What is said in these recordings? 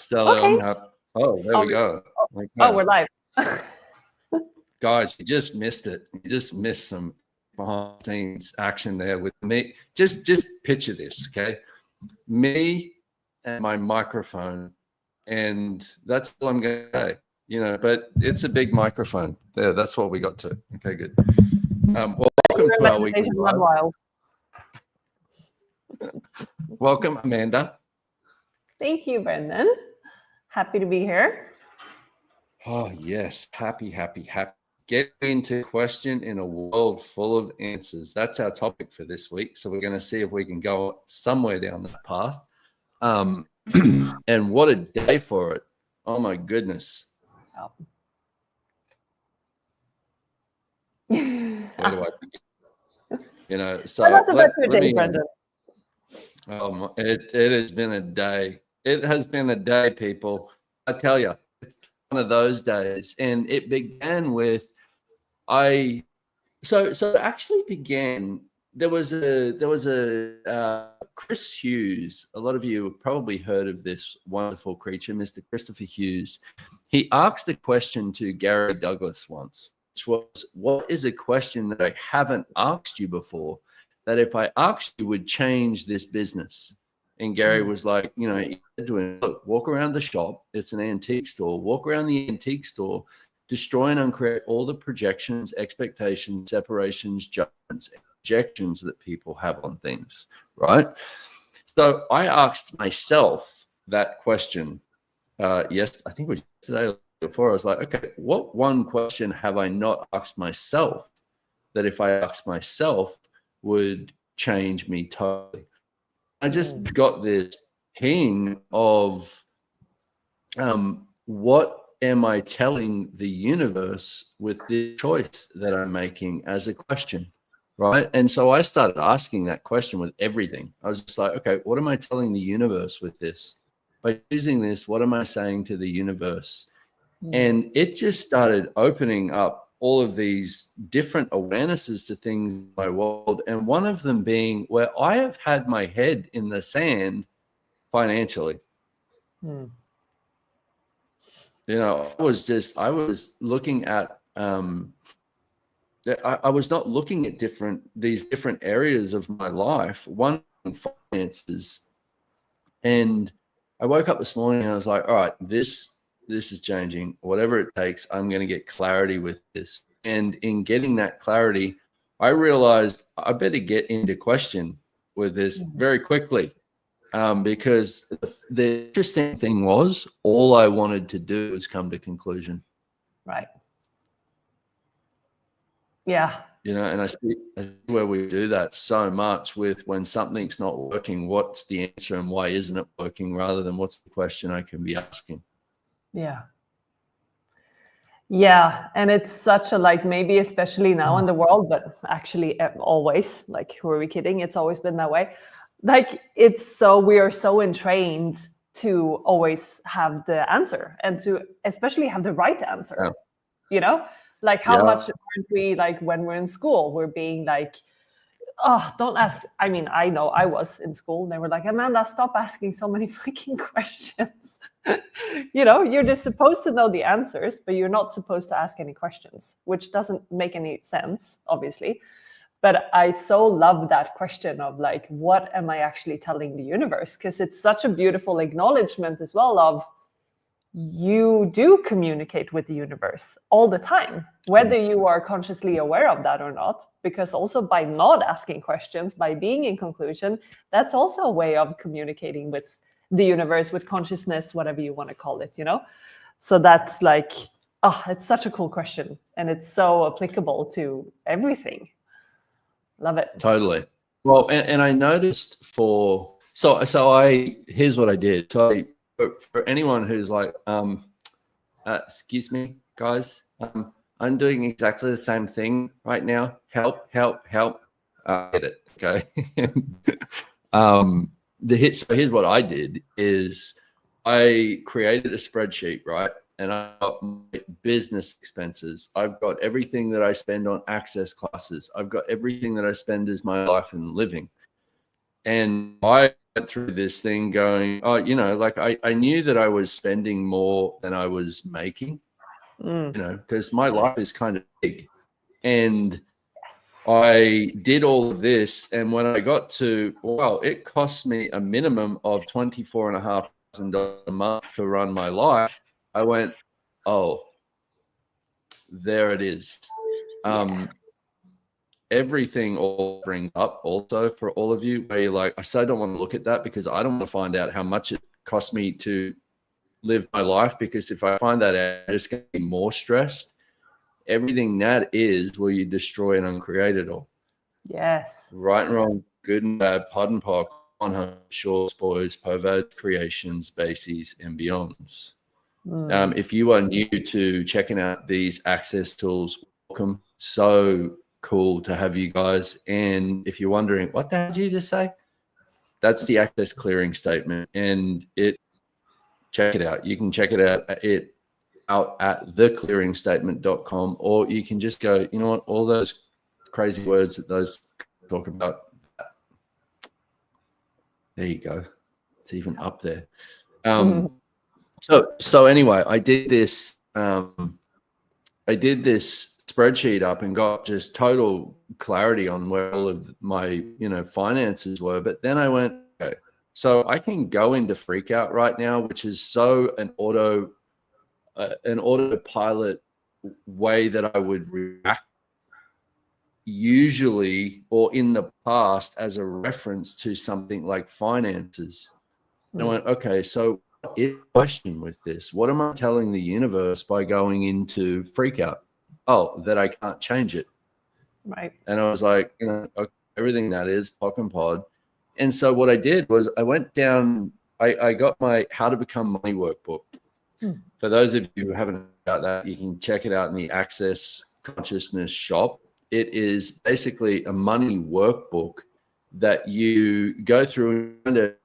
Stella, Okay. Oh, there we go. Okay. Oh, we're live. Guys, you just missed it. You just missed some behind the scenes action there with me. Just picture this, okay? Me and my microphone, and that's all I'm going to say. But it's a big microphone. There, that's what we got to. Okay, good. Well, welcome to our weekly live. Welcome, Amanda. Thank you, Brendon. Happy to be here. Oh, yes. Happy. Get into question in a world full of answers. That's our topic for this week. So we're going to see if we can go somewhere down that path. And what a day for it. Oh, my goodness. Oh. Where do I begin? So tell us about your day, Brendon. It has been a day. It has been a day, people. I tell you, it's one of those days. And it began with so it actually began. There was a Chris Hughes. A lot of you have probably heard of this wonderful creature, Mr. Christopher Hughes. He asked a question to Gary Douglas once, which was, what is a question that I haven't asked you before that if I asked you would change this business? And Gary was like, he said to him, look, walk around the shop. It's an antique store. Walk around the antique store, destroy and uncreate all the projections, expectations, separations, judgments, projections that people have on things, right? So I asked myself that question. Yes, I think it was yesterday before. I was like, okay, what one question have I not asked myself that if I asked myself would change me totally? I just got this ping of what am I telling the universe with this choice that I'm making as a question, right? And so I started asking that question with everything. I was just like, okay, what am I telling the universe with this? By choosing this, what am I saying to the universe? And it just started opening up all of these different awarenesses to things in my world. And one of them being where I have had my head in the sand financially. I was looking at, I was not looking at these different areas of my life, one finances. And I woke up this morning and I was like, all right, this is changing. Whatever it takes, I'm going to get clarity with this. And in getting that clarity, I realized I better get into question with this very quickly. Because the interesting thing was all I wanted to do was come to conclusion. Right. Yeah. And I see where we do that so much with when something's not working, what's the answer and why isn't it working, rather than what's the question I can be asking. Yeah. Yeah. And it's such a, maybe especially now in the world, but actually always, who are we kidding? It's always been that way. We are so entrained to always have the answer and to especially have the right answer, how much aren't we, when we're in school, we're being oh, don't ask. I mean, I know I was in school and they were like, Amanda, stop asking so many freaking questions. You're just supposed to know the answers, but you're not supposed to ask any questions, which doesn't make any sense, obviously. But I so love that question of what am I actually telling the universe? Because it's such a beautiful acknowledgement as well of you do communicate with the universe all the time, whether you are consciously aware of that or not. Because also by not asking questions, by being in conclusion, that's also a way of communicating with the universe, with consciousness, whatever you want to call it, So that's it's such a cool question. And it's so applicable to everything. Love it. Totally. Well, and I noticed here's what I did. So for anyone who's like, excuse me, guys, I'm doing exactly the same thing right now. Help. I get it. Okay. So here's what I did is I created a spreadsheet, right? And I've got my business expenses. I've got everything that I spend on access classes. I've got everything that I spend as my life and living. And I went through this thing going, oh, like I knew that I was spending more than I was making, because my life is kind of big. And I did all of this. And when I got to, well, it cost me a minimum of $24,500 a month to run my life. I went, oh, there it is. Everything all brings up also for all of you where you're like, I still don't want to look at that because I don't want to find out how much it cost me to live my life, because if I find that out, I'm just going to be more stressed. Everything that is will you destroy and uncreate it all. Yes. Right and wrong, good and bad, pod and pock, on shorts, boys, perverted creations, bases, and beyonds. If you are new to checking out these access tools, welcome. So cool to have you guys. And if you're wondering, what the hell did you just say? That's the access clearing statement. And check it out. You can check it out at theclearingstatement.com, or you can just go, you know what, all those crazy words that those talk about. There you go. It's even up there. So anyway, I did this spreadsheet up and got just total clarity on where all of my, finances were. But then I went, okay, so I can go into freak out right now, which is so an autopilot way that I would react usually, or in the past, as a reference to something like finances. And I went, okay, so what is the question with this? What am I telling the universe by going into freak out? Oh, that I can't change it. Right. And I was like, okay, everything that is POC and pod. And so what I did was I went down, I got my How to Become Money workbook. For those of you who haven't heard about that, you can check it out in the Access Consciousness shop. It is basically a money workbook that you go through, and it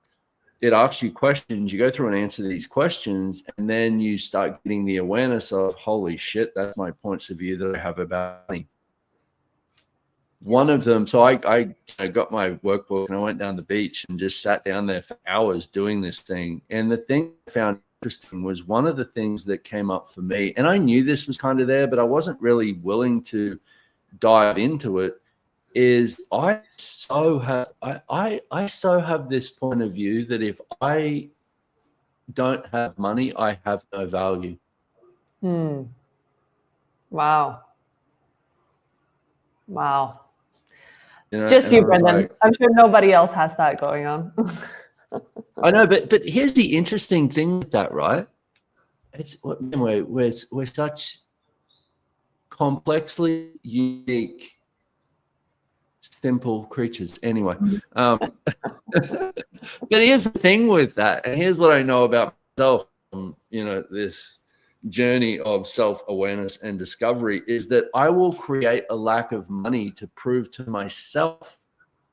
asks you questions. You go through and answer these questions, and then you start getting the awareness of, holy shit, that's my points of view that I have about money. One of them, so I got my workbook and I went down the beach and just sat down there for hours doing this thing. And the thing I found interesting was one of the things that came up for me, and I knew this was kind of there, but I wasn't really willing to dive into it, is I so have this point of view that if I don't have money, I have no value. Wow. It's just you, Brendon. Like, I'm sure nobody else has that going on. I know, but here's the interesting thing with that, right? It's we're such complexly unique, simple creatures. Anyway, but here's the thing with that, and here's what I know about myself. This journey of self-awareness and discovery is that I will create a lack of money to prove to myself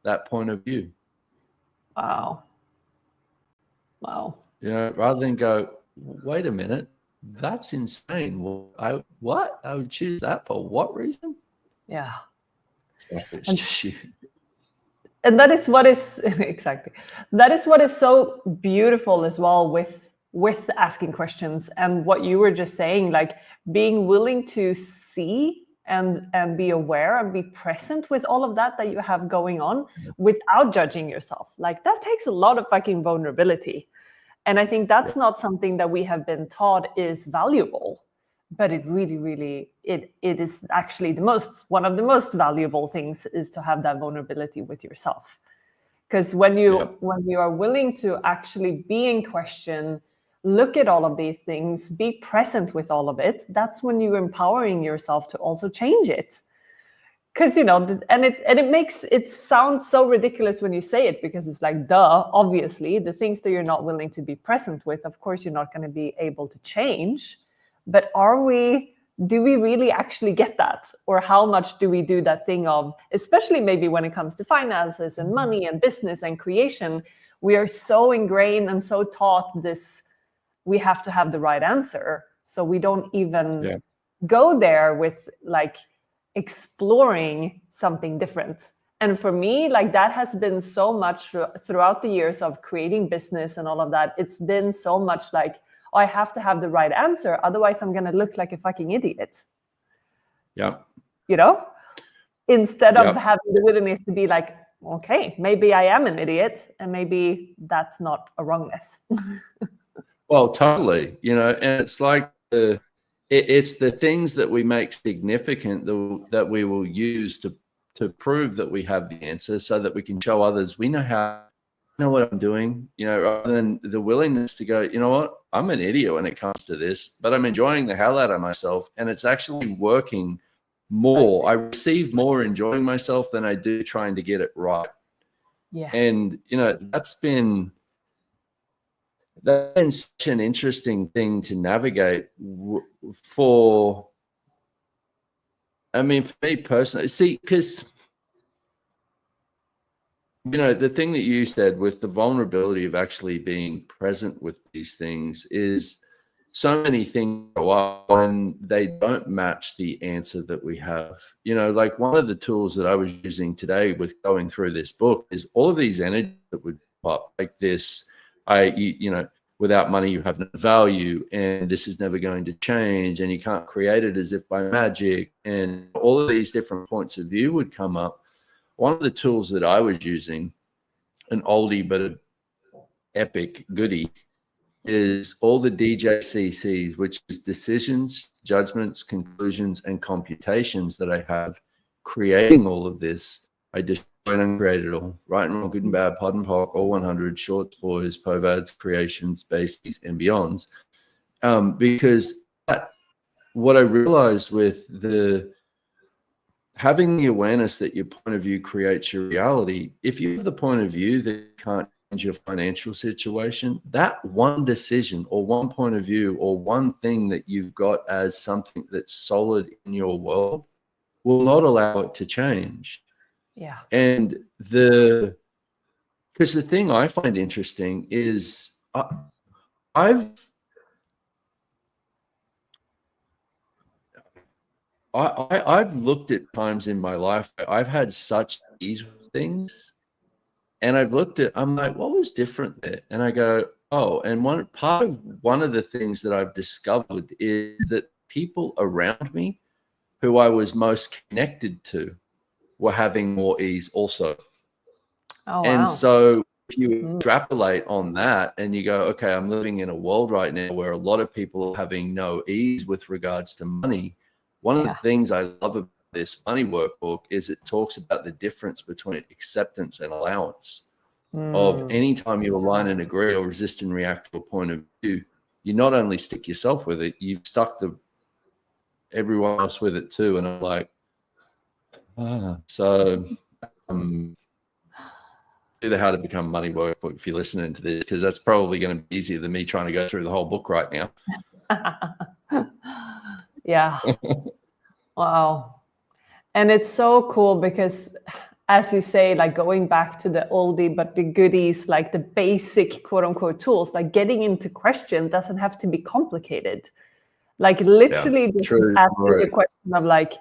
that point of view. Wow. Rather than go, wait a minute, that's insane. Well, I would choose that for what reason? Yeah. And that is what is exactly. That is what is so beautiful as well with asking questions, and what you were just saying, like being willing to see and be aware and be present with all of that you have going on without judging yourself. Like that takes a lot of fucking vulnerability. And I think that's not something that we have been taught is valuable, but it really, really, it is actually one of the most valuable things is to have that vulnerability with yourself. Because when you are willing to actually be in question, look at all of these things, be present with all of it, that's when you're empowering yourself to also change it. Because, and it makes it sound so ridiculous when you say it, because it's like, duh, obviously, the things that you're not willing to be present with, of course, you're not going to be able to change. But do we really actually get that? Or how much do we do that thing of, especially maybe when it comes to finances and money and business and creation, we are so ingrained and so taught this, we have to have the right answer. So we don't even go there with like exploring something different. And for me, like that has been so much throughout the years of creating business and all of that. It's been so much like, oh, I have to have the right answer. Otherwise, I'm going to look like a fucking idiot. Yeah. You know, instead of Yeah. having the willingness to be like, okay, maybe I am an idiot and maybe that's not a wrongness. Well, totally. You know, and it's like it's the things that we make significant that we will use to prove that we have the answer, so that we can show others we know what I'm doing, you know, rather than the willingness to go, you know what, I'm an idiot when it comes to this, but I'm enjoying the hell out of myself, and it's actually working more. I receive more enjoying myself than I do trying to get it right. Yeah. And, you know, that's been such an interesting thing to navigate for me personally. See, because, you know, the thing that you said with the vulnerability of actually being present with these things is so many things go up when they don't match the answer that we have. You know, like one of the tools that I was using today with going through this book is all of these energies that would pop like this. You know, without money, you have no value, and this is never going to change, and you can't create it as if by magic. And all of these different points of view would come up. One of the tools that I was using, an oldie but an epic goodie, is all the DJCCs, which is decisions, judgments, conclusions, and computations that I have creating all of this. I destroyed and created all, right and wrong, good and bad, pod and poc, all 100, shorts, boys, povads, creations, basies, and beyonds. Because what I realized with having the awareness that your point of view creates your reality, if you have the point of view that you can't change your financial situation, that one decision or one point of view or one thing that you've got as something that's solid in your world will not allow it to change. Yeah. And because the thing I find interesting is I've looked at times in my life where I've had such ease with things, and I'm like, what was different there? And I go, oh, and one of the things that I've discovered is that people around me who I was most connected to were having more ease also. Oh, wow. And so if you extrapolate on that and you go, okay, I'm living in a world right now where a lot of people are having no ease with regards to money. One of the things I love about this money workbook is it talks about the difference between acceptance and allowance. Of any time you align and agree or resist and react to a point of view, you not only stick yourself with it, you've stuck everyone else with it too. And I'm like, so do the How to Become Money workbook if you're listening to this, because that's probably going to be easier than me trying to go through the whole book right now. Yeah. Wow. And it's so cool because, as you say, like going back to the oldie but the goodies, like the basic quote unquote tools, like getting into question doesn't have to be complicated. Like literally just asking the question of like,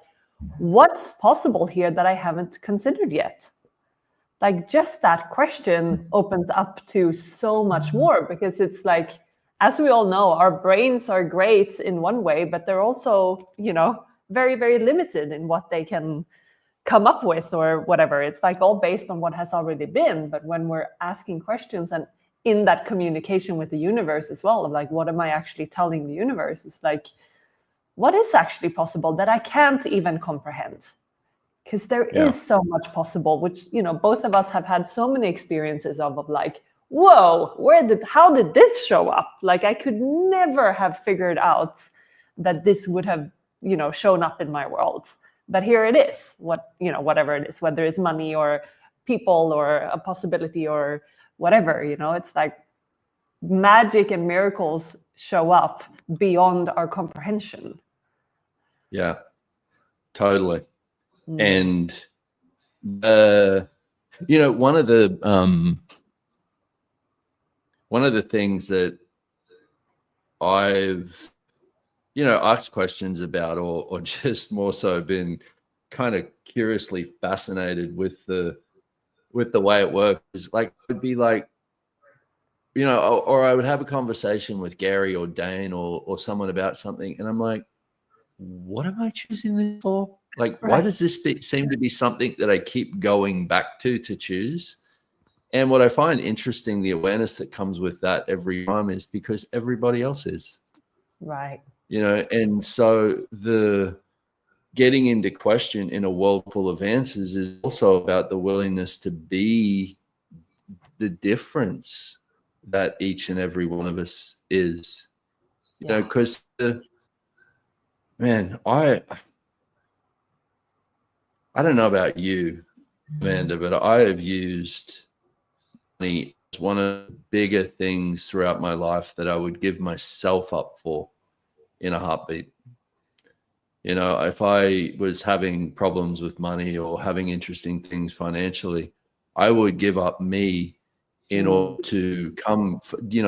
what's possible here that I haven't considered yet? Like just that question opens up to so much more, because it's like, as we all know, our brains are great in one way, but they're also, you know, very, very limited in what they can come up with or whatever. It's like all based on what has already been. But when we're asking questions and in that communication with the universe as well, of like, what am I actually telling the universe? It's like, what is actually possible that I can't even comprehend? Because there is so much possible, which, you know, both of us have had so many experiences of like, whoa, how did this show up? Like I could never have figured out that this would have, you know, shown up in my world. But here it is, whatever it is, whether it's money or people or a possibility or whatever, you know, it's like magic and miracles show up beyond our comprehension. Yeah, totally. And, you know, one of the things that I've, you know, asked questions about or just more so been kind of curiously fascinated with the way it works. Is like, it'd be like, you know, or I would have a conversation with Gary or Dane or someone about something, and I'm like, what am I choosing this for? Like, why does this seem to be something that I keep going back to choose? And what I find interesting, the awareness that comes with that every time, is because everybody else is. Right. You know, and so the getting into question in a world full of answers is also about the willingness to be the difference that each and every one of us is. You know, because man, I don't know about you, Amanda, but I have used money as one of the bigger things throughout my life that I would give myself up for in a heartbeat. You know, if I was having problems with money or having interesting things financially, I would give up me in order to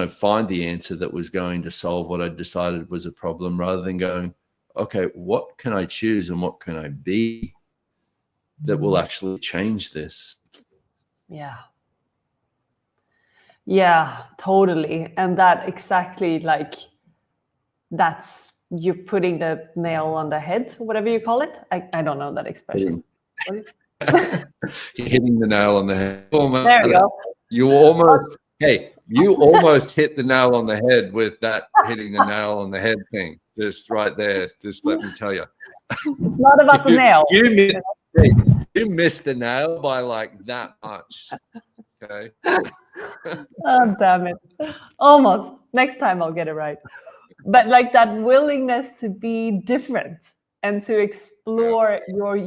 find the answer that was going to solve what I decided was a problem, rather than going, okay, what can I choose and what can I be that will actually change this? Yeah. Yeah, totally. And that exactly, like, that's, you're putting the nail on the head, whatever you call it. I don't know that expression. You're hitting the nail on the head. There you go. You almost, hey, you almost hit the nail on the head with that hitting the nail on the head thing. Just right there. Just let me tell you. It's not about the nail. You missed the nail by like that much. Okay. Oh, damn it. Almost. Next time I'll get it right. But like that willingness to be different and to explore your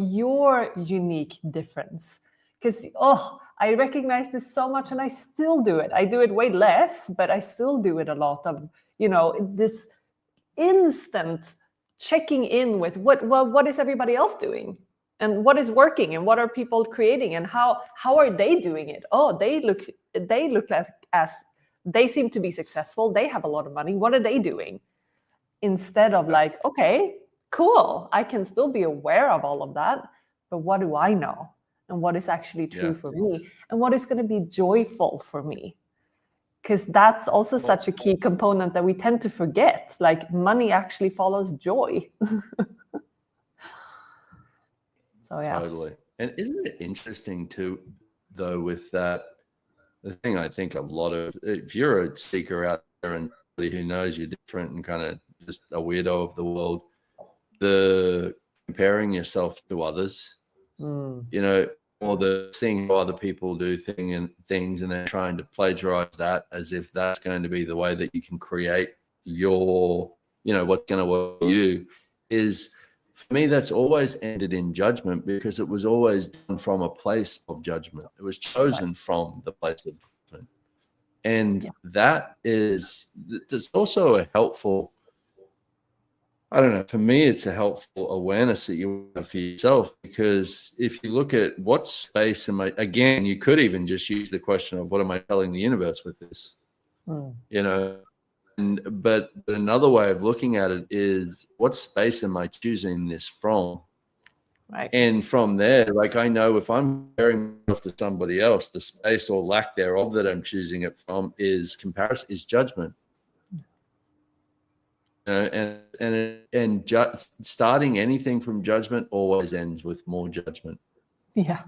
unique difference. Because, I recognize this so much and I still do it. I do it way less, but I still do it a lot of, this instant checking in with what is everybody else doing, and what is working, and what are people creating, and how are they doing it? Oh, they look like, as they seem to be successful, they have a lot of money, what are they doing? Instead of like, okay, cool, I can still be aware of all of that, but what do I know, and what is actually true for me, and what is going to be joyful for me? Because that's also such a key component that we tend to forget. Like, money actually follows joy. So yeah. Totally. And isn't it interesting too, though, with that, the thing I think a lot of, if you're a seeker out there and somebody who knows you're different and kind of just a weirdo of the world, the comparing yourself to others, or the seeing how other people do things and then trying to plagiarize that as if that's going to be the way that you can create your, what's going to work for you, is, for me, that's always ended in judgment, because it was always done from a place of judgment. It was chosen from the place of judgment. And that's also a helpful, I don't know, for me, it's a helpful awareness that you have for yourself, because if you look at what space am I, again, you could even just use the question of what am I telling the universe with this, but another way of looking at it is, what space am I choosing this from? Right. And from there, like, I know if I'm comparing myself to somebody else, the space or lack thereof that I'm choosing it from is comparison, is judgment. And starting anything from judgment always ends with more judgment. Yeah.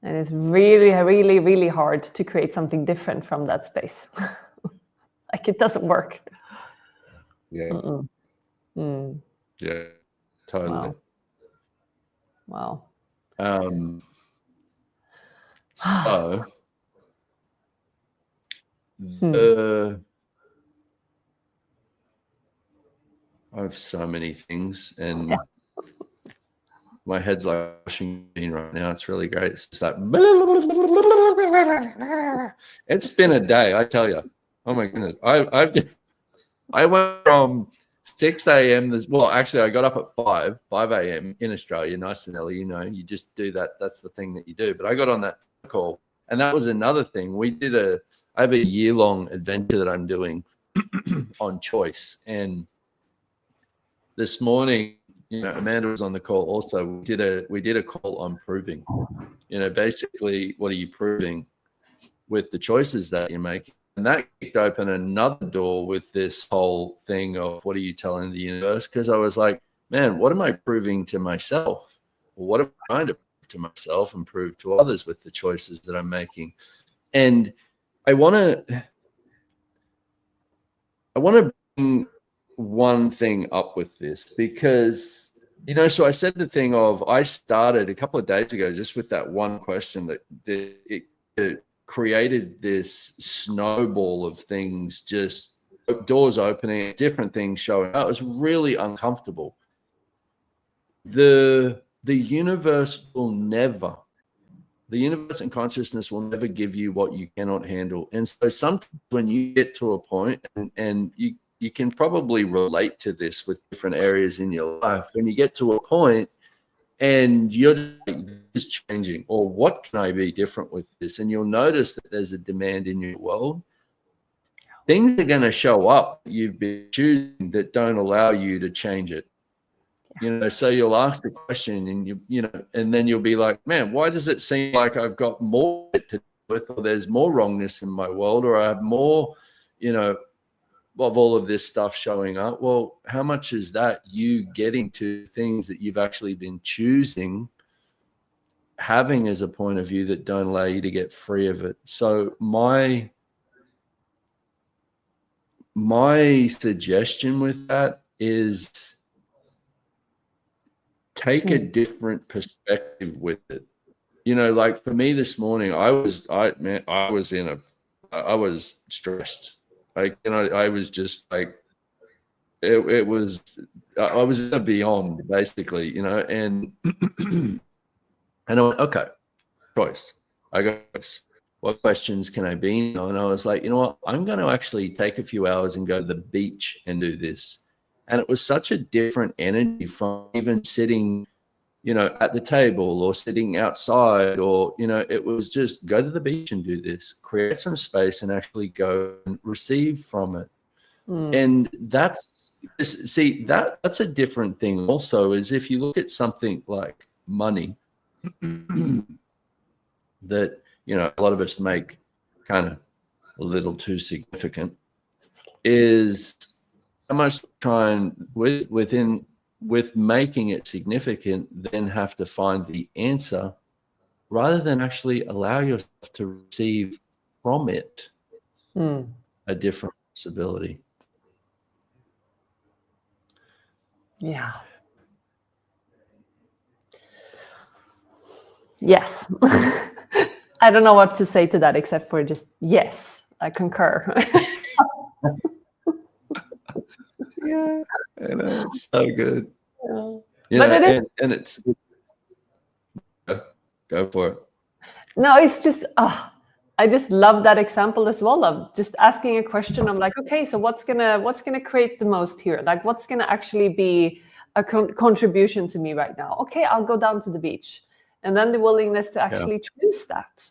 And it's really, really, really hard to create something different from that space. Like, it doesn't work. Yeah. Yeah, totally. Wow. So I have so many things, and my head's like a washing machine right now. It's really great. It's just like, it's been a day, I tell you. Oh my goodness. I went from 6 a.m. Well, actually, I got up at 5 a.m. in Australia, nice and early. You just do that. That's the thing that you do. But I got on that call, and that was another thing. I have a year-long adventure that I'm doing on choice. And this morning, Amanda was on the call also. We did a call on proving. Basically, what are you proving with the choices that you're making? And that kicked open another door with this whole thing of what are you telling the universe? Because I was like, man, what am I proving to myself? Or what am I trying to prove to myself and prove to others with the choices that I'm making? And I want to bring one thing up with this because, so I said the thing of I started a couple of days ago just with that one question that it created this snowball of things, just doors opening, different things showing up. It was really uncomfortable. The universe and consciousness will never give you what you cannot handle. And so sometimes when you get to a point, and you can probably relate to this with different areas in your life, when you get to a point and you're like, this is changing, or what can I be different with this? And you'll notice that there's a demand in your world. Things are going to show up you've been choosing that don't allow you to change it. So you'll ask the question and and then you'll be like, man, why does it seem like I've got more to do with, or there's more wrongness in my world, or I have more, of all of this stuff showing up? Well, how much is that you getting to things that you've actually been choosing, having as a point of view that don't allow you to get free of it? So my suggestion with that is take a different perspective with it. Like for me this morning, I was stressed. Like, I was just like, I was in a beyond basically, and and I went, okay, choice. I got this. What questions can I be? And I was like, you know what? I'm going to actually take a few hours and go to the beach and do this. And it was such a different energy from even sitting, at the table or sitting outside, or, it was just go to the beach and do this, create some space and actually go and receive from it. And that's a different thing also, is if you look at something like money that, a lot of us make kind of a little too significant, is how much trying with making it significant, then have to find the answer rather than actually allow yourself to receive from it a different possibility. Yeah. Yes. I don't know what to say to that except for just yes, I concur. Yeah, it's so good. But it's go for it. No, it's just I just love that example as well of just asking a question. I'm like, okay, so what's gonna create the most here? Like, what's gonna actually be a contribution to me right now? Okay, I'll go down to the beach, and then the willingness to actually choose that,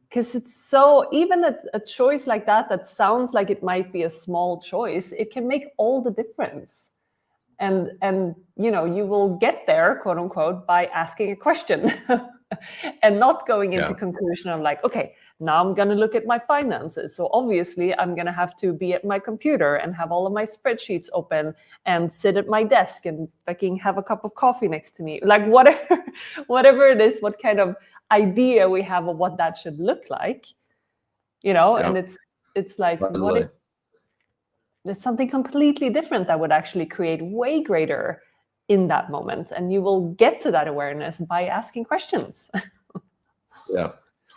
because it's so, even a choice like that sounds like it might be a small choice, it can make all the difference. And you will get there, quote unquote, by asking a question. And not going into conclusion of like, okay, now I'm going to look at my finances. So obviously I'm going to have to be at my computer and have all of my spreadsheets open and sit at my desk and fucking have a cup of coffee next to me. Like whatever it is, what kind of idea we have of what that should look like, and it's like, what if there's something completely different that would actually create way greater in that moment, and you will get to that awareness by asking questions.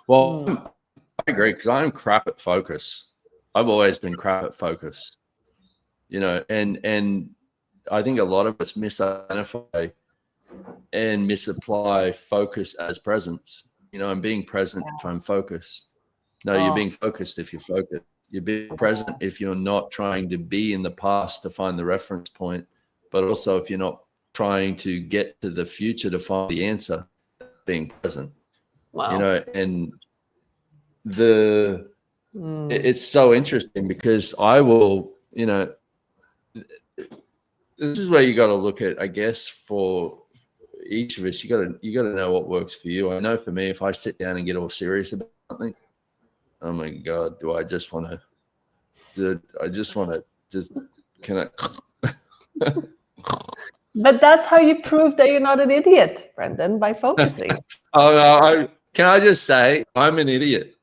Well, I agree, because I'm crap at focus. I've always been crap at focus, and I think a lot of us misidentify and misapply focus as presence. I'm being present if I'm focused. No, you're being focused if you're focused. You're being present if you're not trying to be in the past to find the reference point, but also if you're not trying to get to the future to find the answer, being present. Wow. And it's so interesting because I will, this is where you got to look at, I guess, for each of us, you got to know what works for you. I know for me, if I sit down and get all serious about something, oh my God, do I just want to just, can I? But that's how you prove that you're not an idiot, Brendon, by focusing. Oh, no, can I just say I'm an idiot?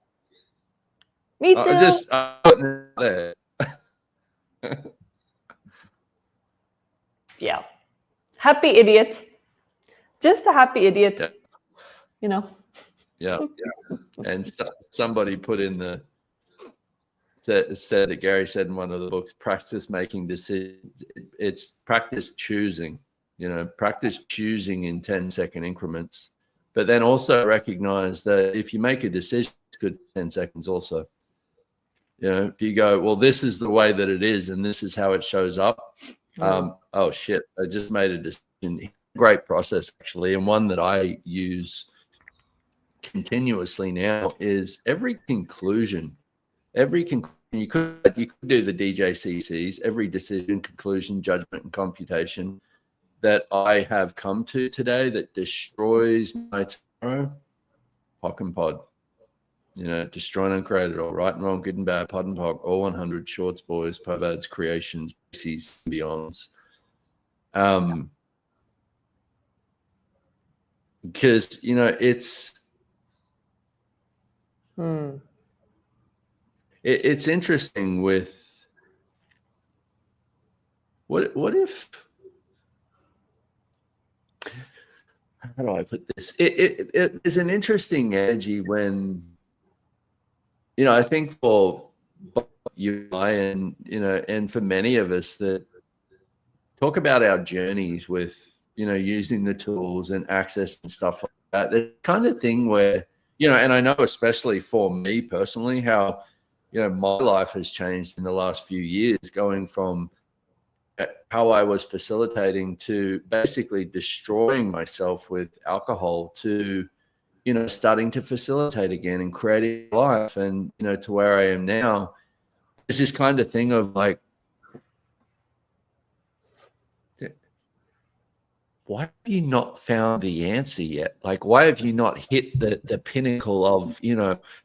Me too. There. Yeah. Happy idiot. Just a happy idiot. Yeah. You know. Yeah. And somebody put in said that Gary said in one of the books, practice making decisions. It's practice choosing, practice choosing in 10-second increments. But then also recognize that if you make a decision, it's good 10 seconds also. If you go, well, this is the way that it is, and this is how it shows up. Oh shit, I just made a decision. Great process, actually. And one that I use continuously now is every conclusion, you could do the DJCCs, every decision, conclusion, judgment, and computation that I have come to today that destroys my tomorrow, POC and pod. Destroy and uncreate it all, right and wrong, good and bad, pod and POC, all 100, shorts, boys, perverts, creations, species, beyonds. Because, it's interesting with what if, how do I put this? It is an interesting energy when, I think for you and I, and for many of us that talk about our journeys with, using the tools and access and stuff like that, the kind of thing where, and I know especially for me personally, how, my life has changed in the last few years, going from how I was facilitating to basically destroying myself with alcohol to, starting to facilitate again and creating life, and, to where I am now. It's this kind of thing of like, why have you not found the answer yet? Like, why have you not hit the pinnacle of,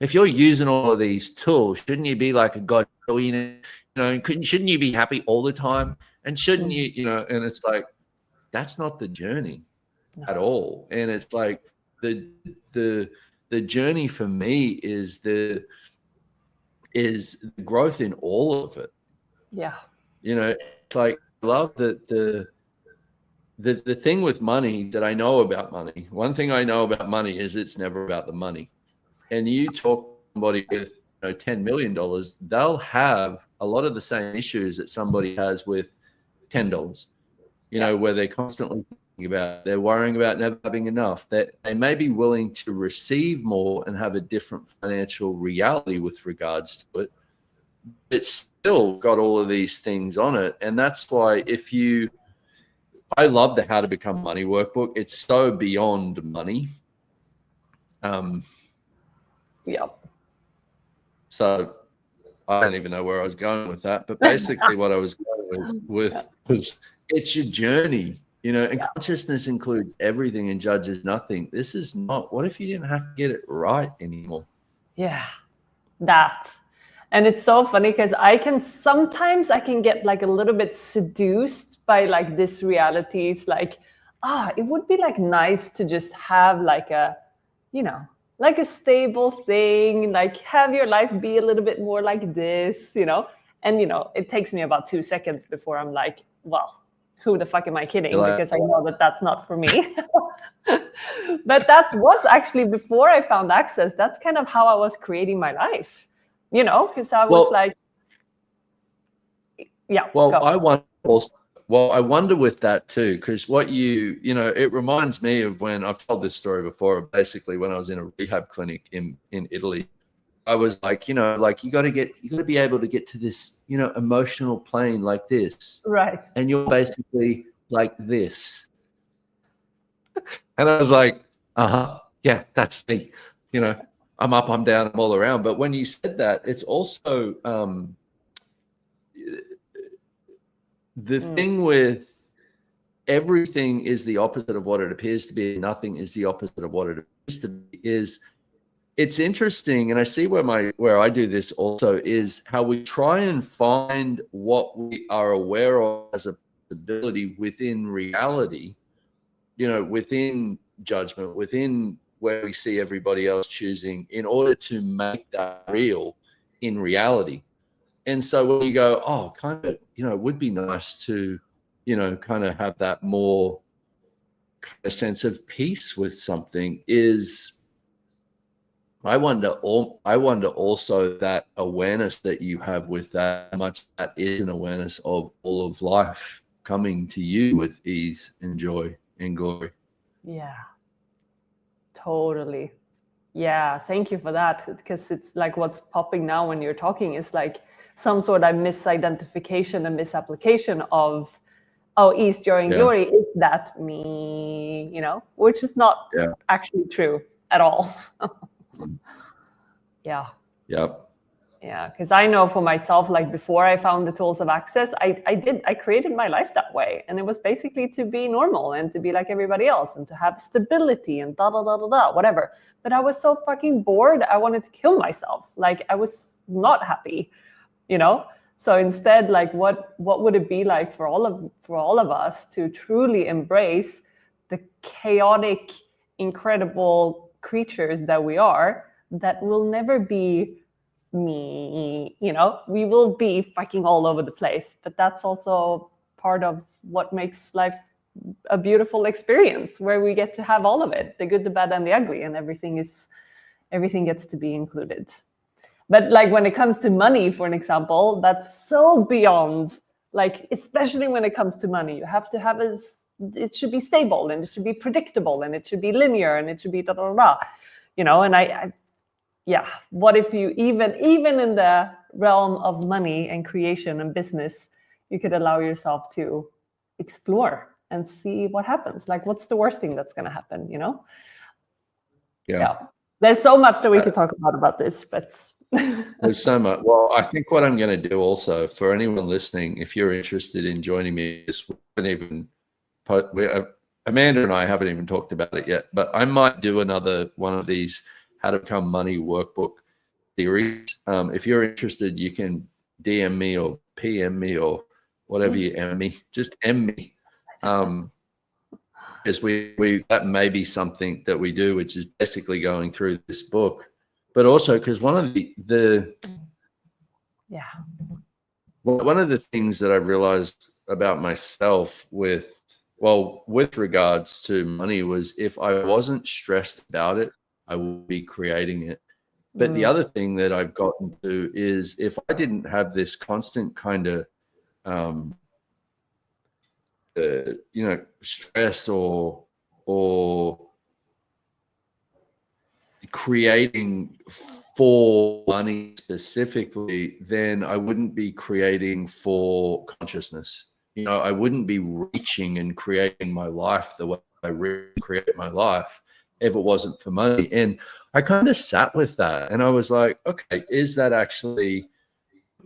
if you're using all of these tools, shouldn't you be like a god, shouldn't you be happy all the time? And shouldn't you, and it's like, that's not the journey at all. And it's like the journey for me is the growth in all of it. Yeah. It's like, I love that the thing with money that I know about money, one thing I know about money is it's never about the money. And you talk to somebody with $10 million, they'll have a lot of the same issues that somebody has with $10, where they're constantly thinking about, they're worrying about never having enough, that they may be willing to receive more and have a different financial reality with regards to it. It's still got all of these things on it. And that's why I love the How to Become Money workbook. It's so beyond money. So I don't even know where I was going with that, but basically what I was going with was it's your journey, and consciousness includes everything and judges nothing. This is not, what if you didn't have to get it right anymore? Yeah, that. And it's so funny because sometimes I can get like a little bit seduced by like this realities, like, it would be like nice to just have like a, like a stable thing, like have your life be a little bit more like this, and, it takes me about 2 seconds before I'm like, well, who the fuck am I kidding? Because I know that that's not for me. But that was actually before I found access. That's kind of how I was creating my life. Because I was like, Well, I wonder with that too, because what it reminds me of when I've told this story before. Basically, when I was in a rehab clinic in Italy, I was like, you got to be able to get to this, emotional plane like this, right? And you're basically like this, and I was like, yeah, that's me, I'm up, I'm down, I'm all around. But when you said that, it's also the thing with everything is the opposite of what it appears to be. Nothing is the opposite of what it appears to be. It's interesting, and I see where I do this also is how we try and find what we are aware of as a possibility within reality, within judgment, within where we see everybody else choosing, in order to make that real in reality. And so when you go, oh, kind of, it would be nice to, kind of have that more kind of sense of peace with something, is I wonder also that awareness that you have with that, how much that is an awareness of all of life coming to you with ease and joy and glory. Yeah, totally. Yeah, thank you for that, because it's like what's popping now when you're talking is like some sort of misidentification and misapplication of, oh, ease, joy, and glory, is that me, which is not actually true at all. Yeah. Yep. Yeah, because I know for myself, like before I found the tools of access, I created my life that way. And it was basically to be normal and to be like everybody else and to have stability and whatever. But I was so fucking bored. I wanted to kill myself. Like I was not happy, So instead, like what would it be like for all of us to truly embrace the chaotic, incredible creatures that we are, that will never be me, we will be fucking all over the place, but that's also part of what makes life a beautiful experience, where we get to have all of it, the good, the bad, and the ugly, and everything gets to be included. But like when it comes to money, for an example, that's so beyond, like, especially when it comes to money, you have to have it should be stable, and it should be predictable, and it should be linear, and it should be and I what if you even in the realm of money and creation and business, you could allow yourself to explore and see what happens? Like, what's the worst thing that's going to happen? Yeah. There's so much that we could talk about this, but there's so much. Well, I think what I'm going to do also, for anyone listening, if you're interested in joining me, Amanda and I haven't even talked about it yet, but I might do another one of these How to Become Money workbook series. If you're interested, you can DM me or PM me or whatever you M me. Just M me. Because we that may be something that we do, which is basically going through this book. But also because one of the things that I've realized about myself with regards to money was, if I wasn't stressed about it, I will be creating it. But the other thing that I've gotten to is, if I didn't have this constant kind of, stress or creating for money specifically, then I wouldn't be creating for consciousness. I wouldn't be reaching and creating my life the way I really create my life if it wasn't for money. And I kind of sat with that, and I was like, okay, is that actually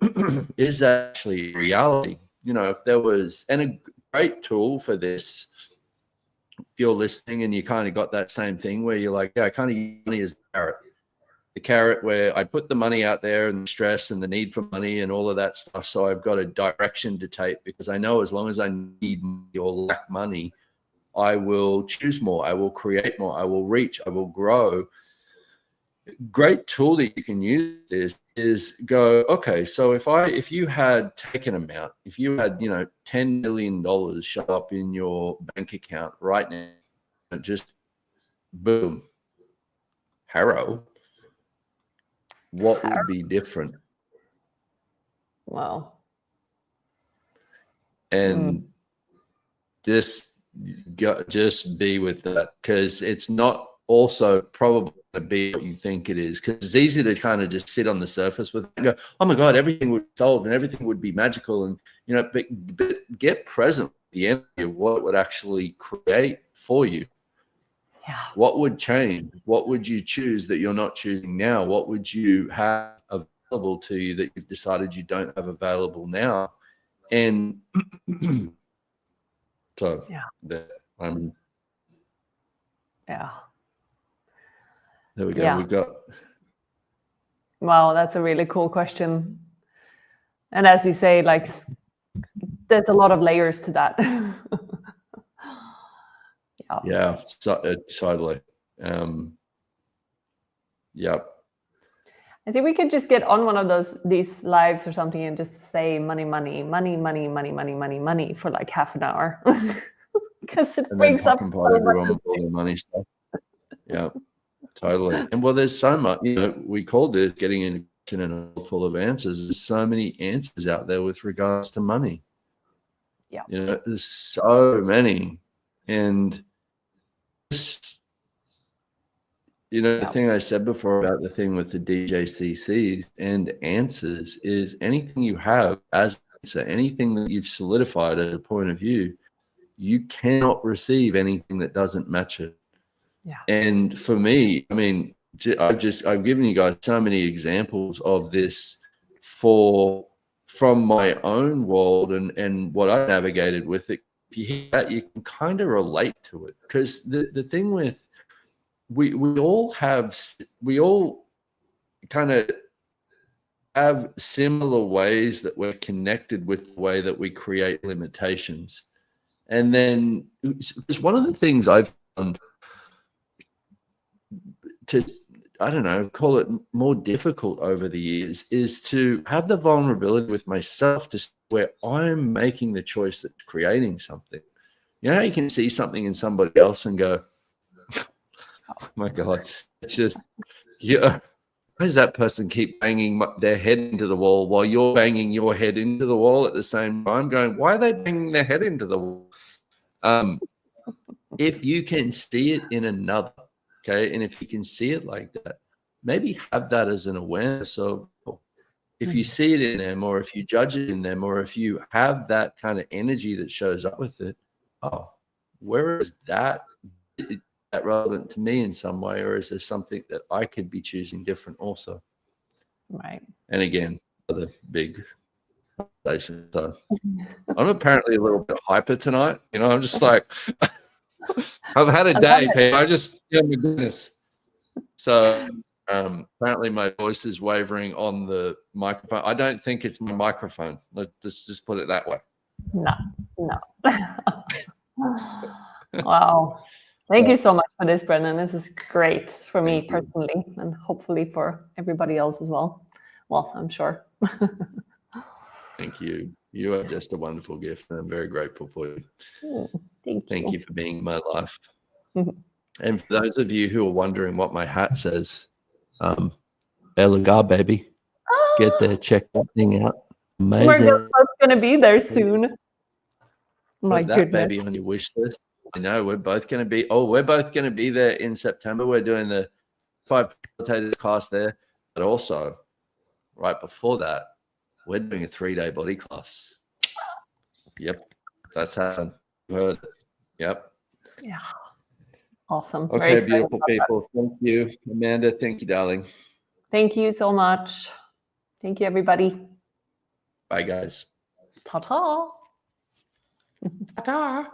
reality? If there was, and a great tool for this, if you're listening and you kind of got that same thing where you're like, yeah, I kind of use money as the carrot where I put the money out there and the stress and the need for money and all of that stuff. So I've got a direction to take, because I know as long as I need money or lack money, I will choose more, I will create more, I will reach, I will grow. Great tool that you can use is go, okay, so if you had taken amount, if you had, $10 million show up in your bank account right now, just boom, Harrow, what would be different? Wow. And just be with that, because it's not also probably going to be what you think it is, because it's easy to kind of just sit on the surface with it and go, oh my God, everything would be solved and everything would be magical. And, but get present with the energy of what it would actually create for you. Yeah. What would change? What would you choose that you're not choosing now? What would you have available to you that you've decided you don't have available now? And So Yeah. there we go. Yeah. We've got. Wow, that's a really cool question. And as you say, like, there's a lot of layers to that. Yeah, totally. Yep. I think we could just get on one of these lives or something and just say money, money, money, money, money, money, money, money for like half an hour. Because it brings up pot everyone with all the money stuff. Yeah, totally. And well, there's so much, we called this getting in a question and a world full of answers. There's so many answers out there with regards to money. Yeah. There's so many. And the thing I said before about the thing with the DJCCs and answers is anything you have as an answer, anything that you've solidified as a point of view, you cannot receive anything that doesn't match it. Yeah. And for me, I mean, I've given you guys so many examples of this from my own world and what I navigated with it. If you hear that, you can kind of relate to it, because the thing with we all kind of have similar ways that we're connected with the way that we create limitations. And then it's one of the things I've found to, I don't know, call it more difficult over the years, is to have the vulnerability with myself to where I'm making the choice that's creating something. You know how you can see something in somebody else and go, oh my God, it's just, why does that person keep banging their head into the wall while you're banging your head into the wall at the same time, going, why are they banging their head into the wall? If you can see it in another, okay, and if you can see it like that, maybe have that as an awareness of, if you see it in them, or if you judge it in them, or if you have that kind of energy that shows up with it, oh, where is that? Is that relevant to me in some way, or is there something that I could be choosing different also? Right. And again, other big conversation. So I'm apparently a little bit hyper tonight. I'm just like, I've had a day, Pete. I just, my goodness. So apparently my voice is wavering on the microphone. I don't think it's my microphone. Let's just put it that way. No. Wow. Thank you so much for this, Brendon. This is great for me personally, and hopefully for everybody else as well. Well, I'm sure. Thank you. You are just a wonderful gift, and I'm very grateful for you. Thank you for being in my life. And for those of you who are wondering what my hat says, Elagar, baby. Get there, check that thing out. Amazing. We're both going to be there soon. My Put that baby on your wish list. We're both going to be there in September. We're doing the 5 facilitators class there, but also right before that, we're doing a 3-day body class. Yep, that's how you heard it. Yep. Yeah. Awesome. Okay, beautiful people. Thank you, Amanda. Thank you, darling. Thank you so much. Thank you, everybody. Bye, guys. Ta-ta. Ta-ta.